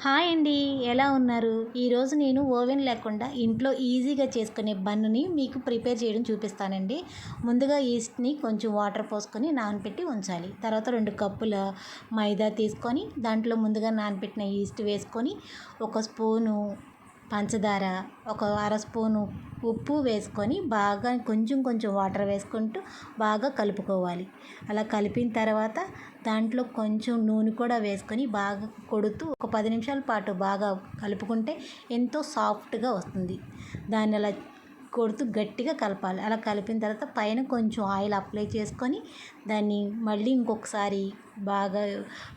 Hi అండి. ఎలా ఉన్నారు? ఈరోజు నేను ఓవెన్ లేకుండా ఇంట్లో ఈజీగా చేసుకునే బన్నుని మీకు ప్రిపేర్ చేయడం చూపిస్తానండి. ముందుగా ఈస్ట్‌ని కొంచెం వాటర్ పోసుకొని నానబెట్టి ఉంచాలి. తర్వాత 2 కప్పుల మైదా తీసుకొని దాంట్లో ముందుగా నానబెట్టిన ఈస్ట్ వేసుకొని, ఒక స్పూను పంచదార, ఒక అర స్పూను ఉప్పు వేసుకొని బాగా కొంచెం కొంచెం వాటర్ వేసుకుంటూ బాగా కలుపుకోవాలి. అలా కలిపిన తర్వాత దాంట్లో కొంచెం నూనె కూడా వేసుకొని బాగా కొడుతూ ఒక 10 నిమిషాల పాటు బాగా కలుపుకుంటే ఎంతో సాఫ్ట్‌గా వస్తుంది. దాన్ని అలా కొడుతూ గట్టిగా కలపాలి. అలా కలిపిన తర్వాత పైన కొంచెం ఆయిల్ అప్లై చేసుకొని దాన్ని మళ్ళీ ఇంకొకసారి బాగా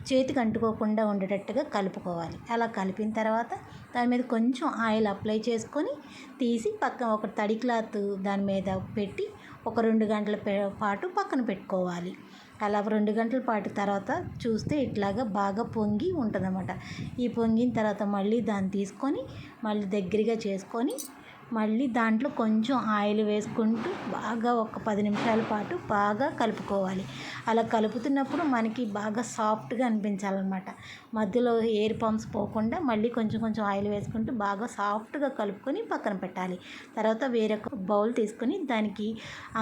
చేతికి అంటుకోకుండా ఉండేటట్టుగా కలుపుకోవాలి. అలా కలిపిన తర్వాత దాని మీద కొంచెం ఆయిల్ అప్లై చేసుకొని తీసి పక్కన ఒక తడి క్లాత్ దాని మీద పెట్టి ఒక 2 గంటల పాటు పక్కన పెట్టుకోవాలి. అలా 2 గంటల పాటు తర్వాత చూస్తే ఇట్లాగా బాగా పొంగి ఉంటుందన్నమాట. ఈ పొంగిన తర్వాత మళ్ళీ దాన్ని తీసుకొని మళ్ళీ దగ్గరగా చేసుకొని మళ్ళీ దాంట్లో కొంచెం ఆయిల్ వేసుకుంటూ బాగా ఒక 10 నిమిషాల పాటు బాగా కలుపుకోవాలి. అలా కలుపుతున్నప్పుడు మనకి బాగా సాఫ్ట్‌గా అనిపించాలన్నమాట. మధ్యలో ఎయిర్ పంప్స్ పోకుండా మళ్ళీ కొంచెం కొంచెం ఆయిల్ వేసుకుంటూ బాగా సాఫ్ట్‌గా కలుపుకొని పక్కన పెట్టాలి. తర్వాత వేరొక బౌల్ తీసుకొని దానికి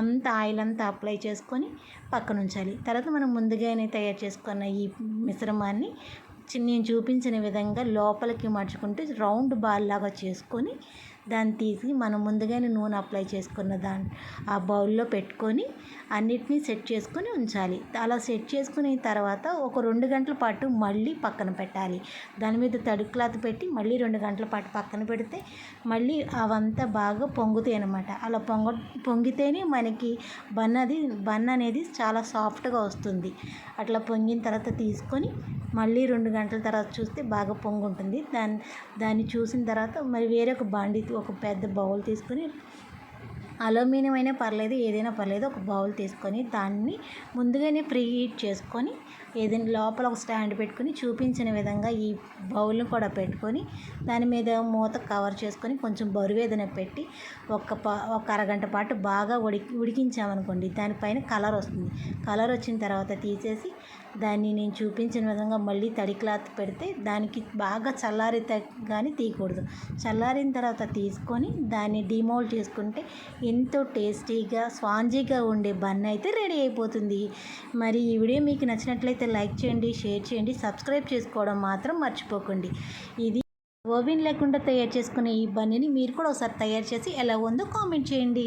అంత ఆయిల్ అంతా అప్లై చేసుకొని పక్కన ఉంచాలి. తర్వాత మనం ముందుగానే తయారు చేసుకున్న ఈ మిశ్రమాన్ని నేను చూపించిన విధంగా లోపలికి మడుచుకుంటూ రౌండ్ బాల్ లాగా చేసుకొని దాన్ని తీసి మనం ముందుగానే నూనె అప్లై చేసుకున్న ఆ బౌల్లో పెట్టుకొని అన్నిటినీ సెట్ చేసుకొని ఉంచాలి. అలా సెట్ చేసుకున్న తర్వాత ఒక 2 గంటల పాటు మళ్ళీ పక్కన పెట్టాలి. దాని మీద తడి క్లాత్ పెట్టి మళ్ళీ 2 గంటల పాటు పక్కన పెడితే మళ్ళీ అవంతా బాగా పొంగుతాయి అన్నమాట. అలా పొంగితేనే మనకి బన్ అనేది చాలా సాఫ్ట్‌గా వస్తుంది. అట్లా పొంగిన తర్వాత తీసుకొని మళ్ళీ 2 గంటల తర్వాత చూస్తే బాగా పొంగుంటుంది. దాన్ని చూసిన తర్వాత మరి వేరొక బాండీ ఒక పెద్ద బౌల్ తీసుకొని అల్యూమినియం అయినా పర్లేదు, ఏదైనా పర్లేదు, ఒక బౌల్ తీసుకొని దాన్ని ముందుగానే ప్రీ హీట్ చేసుకొని ఏదైనా లోపల ఒక స్టాండ్ పెట్టుకొని చూపించిన విధంగా ఈ బౌల్ని కూడా పెట్టుకొని దాని మీద మూత కవర్ చేసుకొని కొంచెం బరువు ఏదైనా పెట్టి ఒక అరగంట పాటు బాగా ఉడికించామనుకోండి దానిపైన కలర్ వస్తుంది. కలర్ వచ్చిన తర్వాత తీసేసి దాన్ని నేను చూపించిన విధంగా మళ్ళీ తడి క్లాత్ పెడితే దానికి బాగా చల్లారితే కానీ తీయకూడదు. చల్లారిన తర్వాత తీసుకొని దాన్ని డిమోల్డ్ చేసుకుంటే ఎంతో టేస్టీగా స్పాంజీగా ఉండే బన్ అయితే రెడీ అయిపోతుంది. మరి ఈ వీడియో మీకు నచ్చినట్లయితే లైక్ చేయండి, షేర్ చేయండి, సబ్స్క్రైబ్ చేసుకోవడం మాత్రం మర్చిపోకండి. ఇది ఓవెన్ లేకుండా తయారు చేసుకునే ఈ బన్నుని మీరు కూడా ఒకసారి తయారు చేసి ఎలా ఉందో కామెంట్ చేయండి.